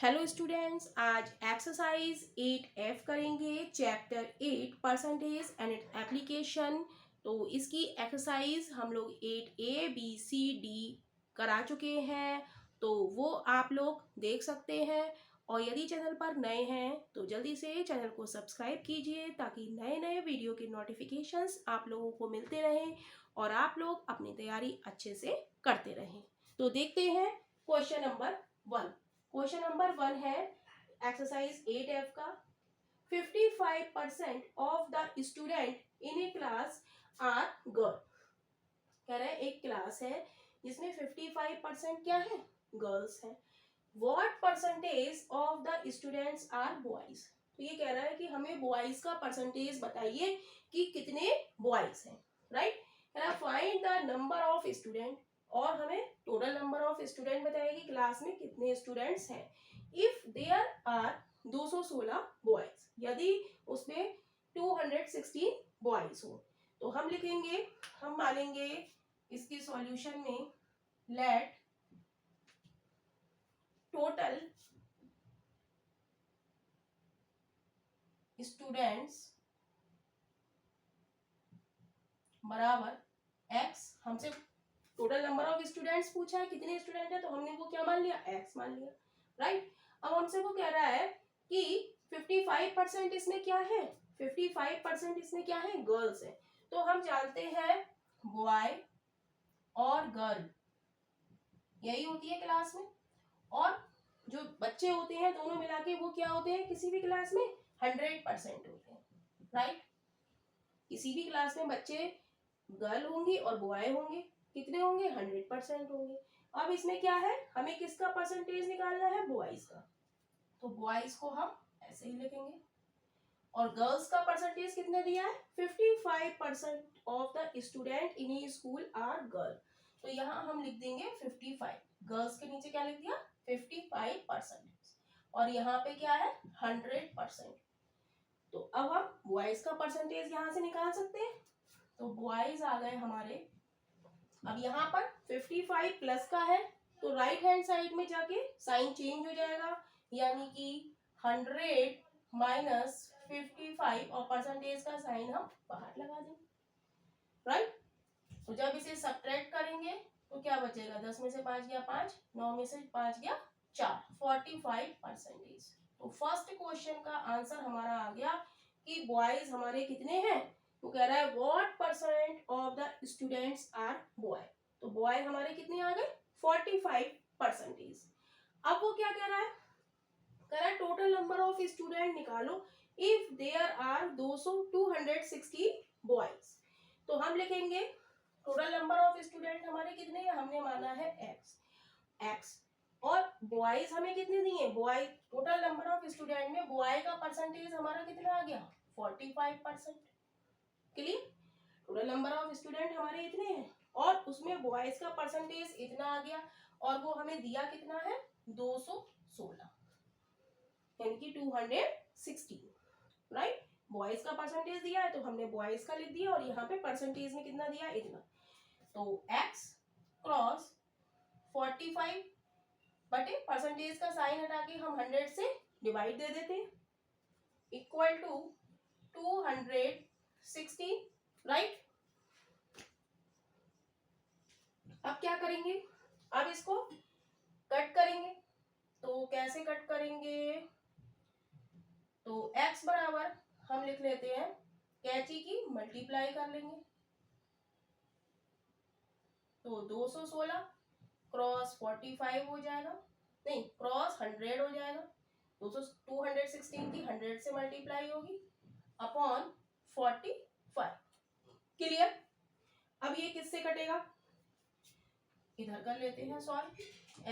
Hello students, आज exercise 8F करेंगे, chapter 8 percentage and it application. तो इसकी एक्सरसाइज हम लोग 8A, B, C, D करा चुके हैं, तो वो आप लोग देख सकते हैं। और यदि चैनल पर नए हैं तो जल्दी से चैनल को सब्सक्राइब कीजिए ताकि नए नए वीडियो के नोटिफिकेशंस आप लोगों को मिलते रहें और आप लोग अपनी तैयारी अच्छे से करते रहें। तो देखते हैं क्वेश्चन नंबर 1। क्वेश्चन नंबर 1 है एक्सरसाइज 8F का। 55% of the student in a class are girl. कह रहे हैं एक क्लास है जिसमें 55% क्या है, गर्ल्स हैं। What percentage of the students are boys. तो ये कह रहा है कि हमें बॉयज का परसेंटेज बताइए कि कितने बॉयज हैं, राइट। कह रहा है find the number of student, और हमें टोटल नंबर ऑफ स्टूडेंट बताएगी क्लास में कितने स्टूडेंट्स हैं। इफ देयर आर 216 बॉयज, यदि उसमें 216 बॉयज हो तो हम लिखेंगे, हम मानेंगे इसके सॉल्यूशन में लेट टोटल स्टूडेंट्स बराबर x। हमसे टोटल नंबर ऑफ स्टूडेंट्स पूछा है, कितने स्टूडेंट है, तो हमने वो क्या मान लिया, x मान लिया, राइट। अब हमसे वो कह रहा है कि 55% इसमें क्या है, 55% इसमें क्या है, गर्ल्स है। तो हम जानते हैं बॉय और गर्ल यही होती है क्लास में, और जो बच्चे होते हैं दोनों मिला के वो क्या होते हैं किसी भी क्लास में 100% होते हैं, राइट। किसी भी क्लास में बच्चे गर्ल होंगी और बॉय होंगे, कितने होंगे, 100% होंगे। अब इसमें क्या है, हमें किसका परसेंटेज निकालना है, बॉयज का। तो बॉयज को हम ऐसे ही लिखेंगे, और गर्ल्स का परसेंटेज कितने दिया है, 55% of the student in a school are girl. तो यहाँ हम लिख देंगे 55, गर्ल्स के नीचे क्या लिख दिया 55%, और यहाँ पे क्या है 100%। तो अब हम बॉयज का परसेंटेज यहाँ से निकाल सकते हैं, तो बॉयज आ गए हमारे। अब यहाँ पर 55 प्लस का है तो राइट हैंड साइड में जाके साइन चेंज हो जाएगा, यानी कि 100 माइनस 55 और परसेंटेज का साइन हम बाहर लगा देंगे, राइट। तो जब इसे सब्ट्रैक्ट करेंगे तो क्या बचेगा, 10 में से 5 गया 5, 9 में से 5 गया 4, 45%। तो फर्स्ट क्वेश्चन का आंसर हमारा आ गया कि बॉयज हमारे कितने हैं। वो कह रहा है what percent of the students are boy. तो बॉय हमारे कितने आ गए 45%। अब वो क्या कह रहा है, कह रहा है टोटल नंबर ऑफ स्टूडेंट निकालो इफ देयर आर 216 बॉयज। तो हम लिखेंगे टोटल नंबर ऑफ स्टूडेंट हमारे कितने हैं, हमने माना है x, और बॉयज हमें कितने दिए, boy total number of student में बॉय का परसेंटेज हमारा कितना आ गया 45%। Clear, total number of student हमारे इतने हैं और उसमें बॉयज का परसेंटेज इतना आ गया, और वो हमें दिया कितना है 216, यानी कि 216, राइट। बॉयज का परसेंटेज दिया है तो हमने बॉयज का लिख दिया, और यहाँ पे परसेंटेज में कितना दिया इतना। तो x क्रॉस 45 बटे परसेंटेज का साइन हटा के हम 100 से डिवाइड दे देते हैं, इक्वल टू 216, राइट। अब क्या करेंगे, अब इसको कट करेंगे। तो कैसे कट करेंगे, तो x बराबर हम लिख लेते हैं कैंची की मल्टीप्लाई कर लेंगे, तो 216 क्रॉस 45 हो जाएगा, नहीं क्रॉस 100 हो जाएगा, 216 की 100 से मल्टीप्लाई होगी अपॉन 45। क्लियर। अब ये किससे कटेगा, इधर कर लेते हैं solve.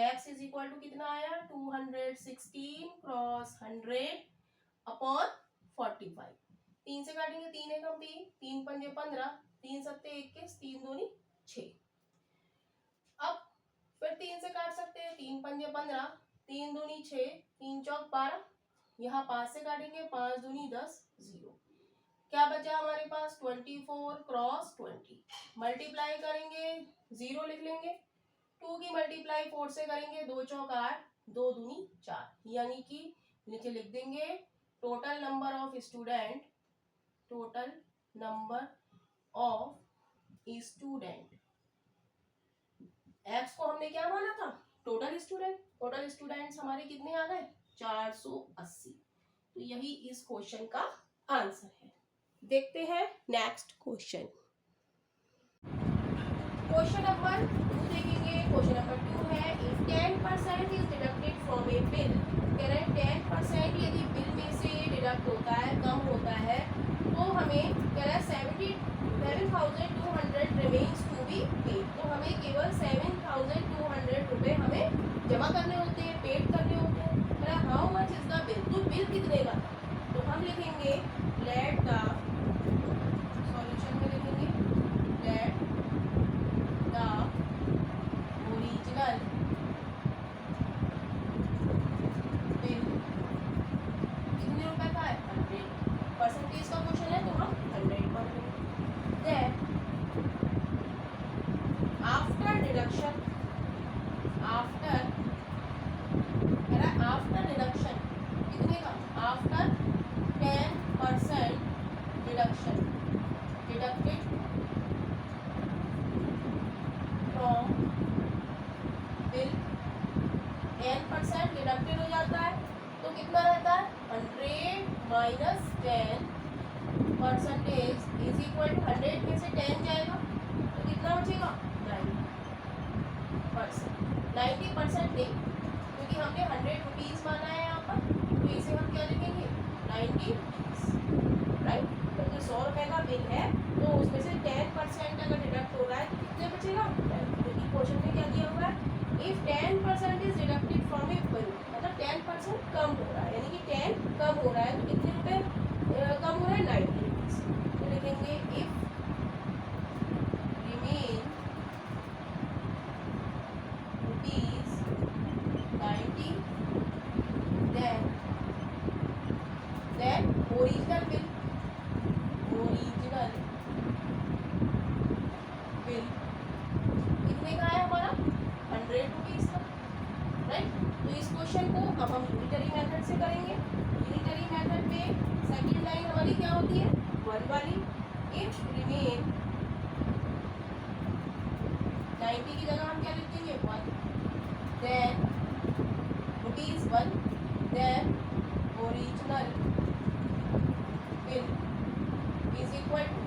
x is equal to कितना आया 216 क्रॉस 100 अपॉन 45। 3 से काटेंगे, 3 एकम 3, 3 पंजे 15, 3 सत्ते 21, 3 दूनी 6। अब फिर 3 से काट सकते हैं, 3 पंजे 15, 3 दूनी 6, 3 चौक 12, यहाँ 5 से काटेंगे, 5 दूनी 10, 0। क्या बचा हमारे पास 24 क्रॉस 20, मल्टीप्लाई करेंगे 0 लिख लेंगे, 2 की मल्टीप्लाई 4 से करेंगे, 2 चौक 8, 2 दूनी 4, यानी कि नीचे लिख देंगे total number of student, total number of student. X को हमने क्या माना था, टोटल स्टूडेंट, टोटल स्टूडेंट्स हमारे कितने आ गए 480। तो यही इस क्वेश्चन का आंसर है। देखते हैं नेक्स्ट क्वेश्चन। क्वेश्चन नंबर 2 देखेंगे। क्वेश्चन नंबर 2 है if 10% is deducted from A bill, कह रहे हैं 10% यदि बिल में से डिडक्ट होता है, कम होता है, तो हमें कह रहा है 7,200 रिमेन्स टू बी पेड। तो हमें केवल 7,200 रुपए हमें जमा करने होते हैं, पेड करने होते हैं। कह रहा है how much is the bill, तो बिल कितने का था, तो हम लिखेंगे लेट द सॉल्यूशन में लिखेंगे लेट द ओरिजिनल बिल कितने रुपए का है 100, परसेंटेज का क्वेश्चन है तो हम 100 मान लेंगे। Then after deduction, after deduction कितने का, after 10% deduction deducted from bill, 10% deducted हो जाता है तो कितना रहता है 100 minus 10 percentage is equal to 100 में से 10 जाएगा तो कितना बचेगा 90% नहीं, क्योंकि हमने 100 रुपीज माना है यहाँ पर, तो इसे हम क्या लिखेंगे 90 रुपीज, राइट। तो 100 रुपए का बिल है तो उसमें से 10% अगर डिडक्ट हो रहा है तो कितने बचेगा, क्योंकि क्वेश्चन में क्या दिया हुआ है if 10% is deducted from A bill, मतलब 10% कम हो रहा है, यानी कि 10 कम हो रहा है तो कितने रुपए कम हो रहा है 90 रुपीज। तो लिखेंगे if remain rupees 90 then original bill, original bill कितने का है हमारा 100 रुपीज का, राइट। तो इस क्वेश्चन को अब हम यूनिटरी मेथड से करेंगे। यूनिटरी मेथड में सेकंड लाइन हमारी क्या होती है 1 वाली, इफ रिमेन 90 की जगह हम क्या लिख देंगे 1, then ₹1, then original bill is equal to,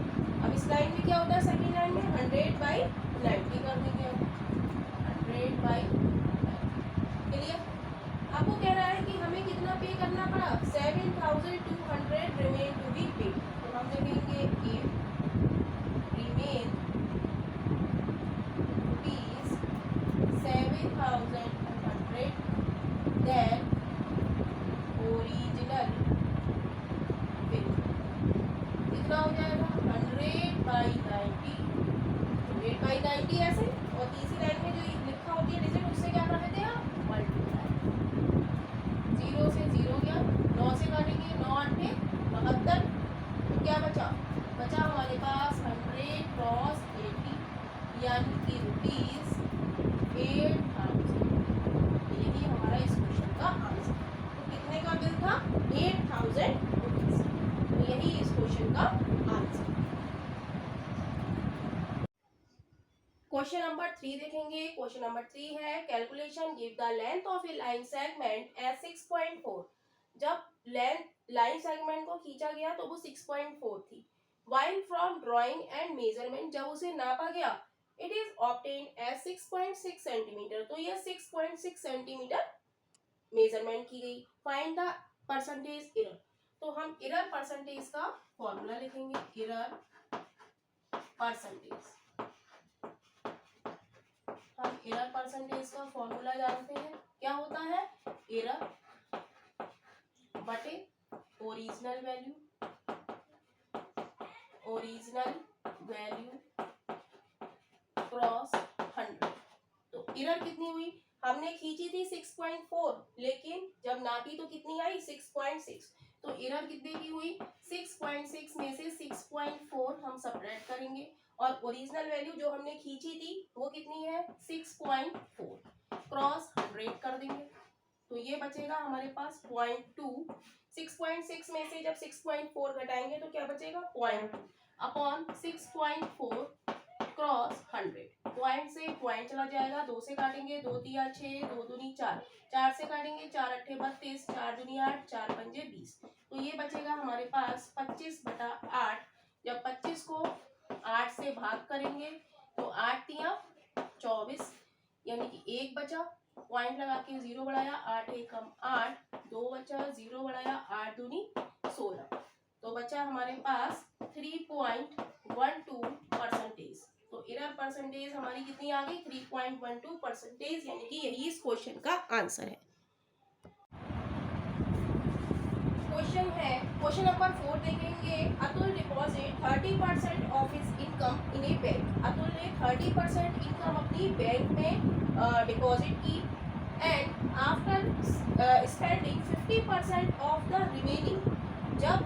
अब इस लाइन में क्या होता है सेकंड लाइन में 100/90 कर देंगे, 100/90। क्लियर। आपको कह रहा है कि हमें कितना पे करना पड़ा 7,200 रिमेन टू बी पेड, तो हम लिखेंगे if remain rupees 7,200 then original bill कितना हो जाएगा 100/90, 100/90 ऐसे, और तीसरी लाइन में जो लिखा होती है डिजिट उससे क्या कर देते हैं आप मल्टीप्लाई, 0 से 0 गया, 9 से काटेंगे 9 8 72, तो क्या बचा हमारे पास 100 क्रॉस 80 यानी कि ₹8,000। यही हमारा इस क्वेश्चन का आंसर। तो कितने का बिल था 8,000 रुपीज, तो यही इस क्वेश्चन का आंसर। क्वेश्चन नंबर 3 देखेंगे। क्वेश्चन नंबर 3 है calculation give the length of a line segment as 6.4। जब लाइन सेगमेंट को खींचा गया तो वो 6.4 थी, while from drawing and measurement जब उसे नापा गया it is obtained as 6.6 centimetre, तो ये 6.6 सेंटीमीटर मेजरमेंट की गई। फाइंड द परसेंटेज एरर, तो हम एरर परसेंटेज का फॉर्मूला लिखेंगे, एरर परसेंटेज, हम एरर परसेंटेज का फॉर्मूला जानते हैं, क्या होता है एरर बटे original value, original value cross 100। तो एरर कितनी हुई, हमने खींची थी 6.4, लेकिन जब नापी तो कितनी आई 6.6, तो एरर कितने की हुई 6.6 में से 6.4 हम सबट्रैक्ट करेंगे और ओरिजिनल वैल्यू जो हमने खींची थी वो कितनी है 6.4, क्रॉस 100 कर देंगे तो ये बचेगा हमारे पास 0.2। 6.6 में से जब 6.4 घटाएंगे तो क्या बचेगा 0.2 अपॉन 6.4 क्रॉस 100। पॉइंट से पॉइंट चला जाएगा, 2 से काटेंगे 2 तिया 6, 2 दूनी 4, 4 से काटेंगे 4 अट्ठे 32, 4 दूनी 8, 4 पंजे 20। तो ये बचेगा हमारे पास 25/8। जब 25 को 8 से भाग करेंगे तो 8 तिया 24, यानी कि 1 बचा, पॉइंट लगा के 0 बढ़ाया, 8 एकम 8, 2 बचा, 0 बढ़ाया, 8 दूनी 16। तो बचा हमारे पास 3.12%। तो एरर परसेंटेज हमारी कितनी आ गई 3.12%, यानी कि यही इस क्वेश्चन का आंसर है। क्वेश्चन है क्वेश्चन नंबर 4 देखेंगे। Atul deposit 30% of his income in A bank. Atul ने 30% इनकम अपनी बैंक में डिपॉजिट की and after spending 50% of the remaining. जब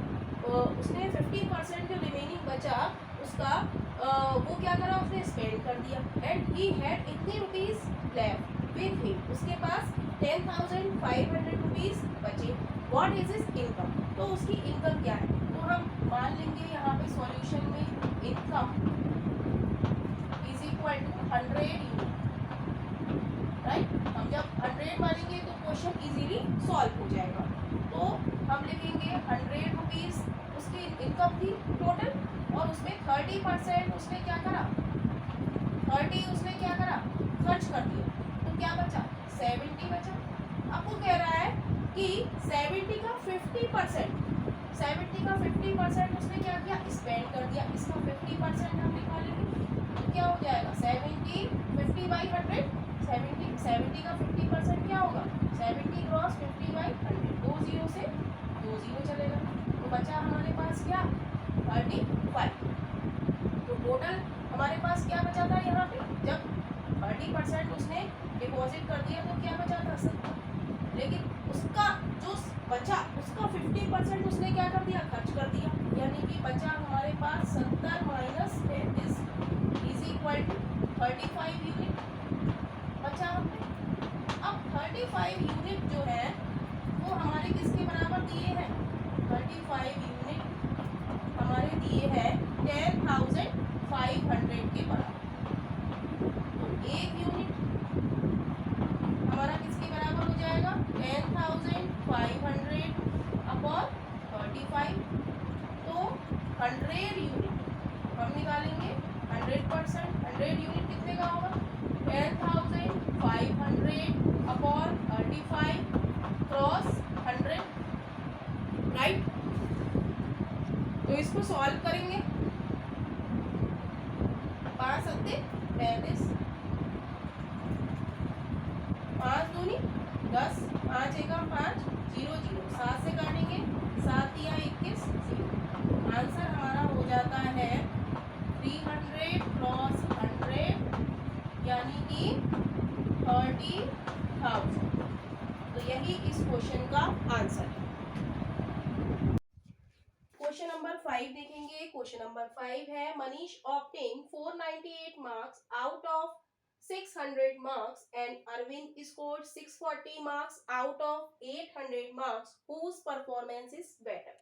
उसने 50% जो रिमेनिंग बचा उसका वो क्या करा उसने स्पेंड कर दिया एंड ही हैड इतने रुपीस लेफ्ट विद हिम। उसके पास 10,500 रुपीस बचे। What is his income? तो उसकी इनकम क्या है? तो हम मान लेंगे यहाँ पे सॉल्यूशन में income is equal to 100 unit, right. हम जब 100 मानेंगे तो क्वेश्चन इजीली सॉल्व हो जाएगा। तो हम लिखेंगे 100 रुपीज उसकी इनकम थी टोटल और उसमें 30% उसने क्या करा 30 उसने क्या करा खर्च कर दिया। तो क्या बचा 70 बचा। अब वो कह रहा है कि 70 का 50%, 70 का 50% उसने क्या किया स्पेंड कर दिया। इसका 50% हम निकाल लेंगे तो क्या हो जाएगा 70 50/100। 70 का 50% क्या होगा 70 क्रॉस 50/100, 2 0 से 2 0 चलेगा तो बचा हमारे पास क्या 35। तो टोटल हमारे पास क्या बचा था यहाँ पे जब 30% उसने डिपॉजिट कर दिया तो क्या बचा था 70। लेकिन उसका जो बचा उसका 50% उसने क्या कर दिया खर्च कर दिया, यानी कि बचा हमारे पास 70 minus 35 is equal to 35 unit बचा हमने। अब 35 यूनिट जो है वो हमारे किसके बराबर दिए हैं 35 यूनिट हमारे दिए हैं 10,500 के बराबर। तो एक यूनिट हमारा किसके बराबर हो जाएगा 10,500 अपॉन 35। तो 100 यूनिट हम निकालेंगे 100%। 100 यूनिट कितने का होगा 10,500 अपॉन 35 क्रॉस 100, राइट। तो इसको सॉल्व करेंगे 5 सत्ते 35, 5 दूनी 10, 5 एकम 5, 0 0, 7 से काटेंगे 7 या 21 0। आंसर हमारा हो जाता है 300 क्रॉस 100 यानी कि 30,000। तो यही इस क्वेश्चन का आंसर है। क्वेश्चन नंबर 5 देखेंगे। क्वेश्चन नंबर 5 है Manish obtain 498 marks out of 600 marks and Arvind scored 640 marks out of 800 marks. Whose performance is better?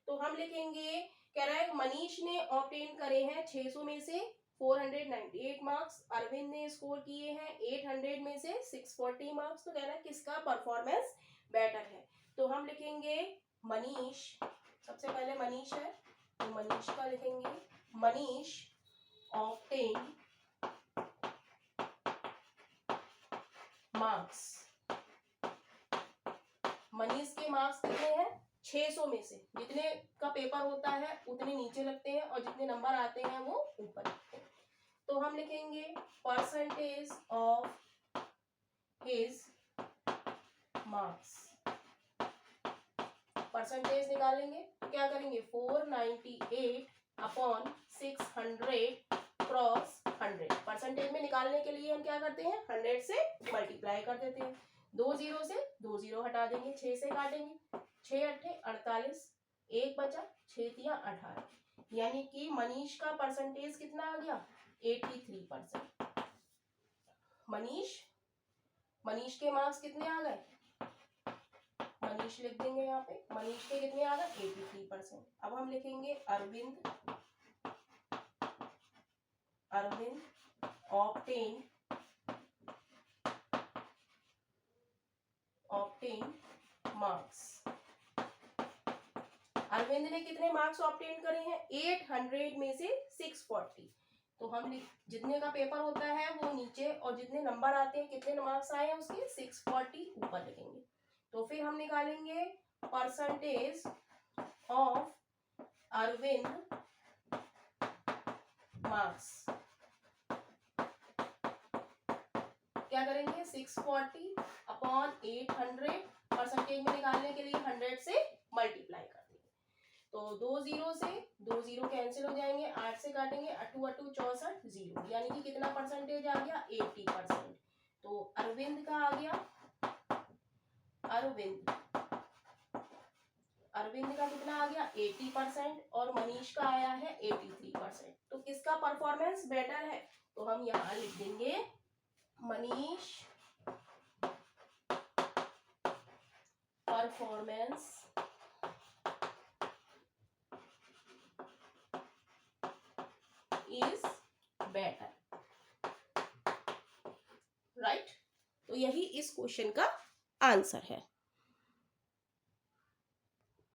तो हम लिखेंगे कह रहा है मनीष ने ऑब्टेन करे हैं 600 में से 498 मार्क्स, अरविंद ने स्कोर किए हैं 800 में से 640 मार्क्स। तो कह रहा है किसका परफॉर्मेंस बेटर है। तो हम लिखेंगे मनीष, सबसे पहले मनीष है तो मनीष का लिखेंगे मनीष ऑब्टेन मार्क्स। मनीष के मार्क्स कितने हैं 600 में से। जितने का पेपर होता है उतने नीचे लगते हैं और जितने नंबर आते हैं वो ऊपर लगते हैं। तो हम लिखेंगे percentage of his marks. Percentage निकालेंगे तो क्या करेंगे 498 अपॉन 600 क्रॉस 100। परसेंटेज में निकालने के लिए हम क्या करते हैं 100 से मल्टीप्लाई कर देते हैं। 2 0 से 2 0 हटा देंगे, 6 से काटेंगे 6 अट्ठे 48, 1 बचा 6 तिया 18, यानी कि मनीष का परसेंटेज कितना आ गया 83%। मनीष के मार्क्स कितने आ गए, मनीष लिख देंगे यहाँ पे, मनीष के कितने आ गए 83%। अब हम लिखेंगे अरविंद ऑब्टेन मार्क्स। अरविंद ने कितने मार्क्स ऑब्टेन करे हैं 800 में से 640। तो हम जितने का पेपर होता है वो नीचे और जितने नंबर आते हैं कितने मार्क्स आए हैं उसके 640 ऊपर लिखेंगे। तो फिर हम निकालेंगे परसेंटेज ऑफ अरविंद मार्क्स। क्या करेंगे 640 अपॉन 800 परसेंटेज में निकालने के लिए 100 से मल्टीप्लाई कर देंगे। तो 2 0 से 2 0 कैंसिल हो जाएंगे, 8 से काटेंगे, 8 8 64 0, यानी कि कितना परसेंटेज आ गया 80%। तो अरविंद का आ गया, अरविंद का कितना आ गया 80% और मनीष का आया है 83%। तो किसका परफॉर्मेंस बेटर है, तो हम यहाँ लिख देंगे Manish performance is better, right. तो यही इस क्वेश्चन का आंसर है।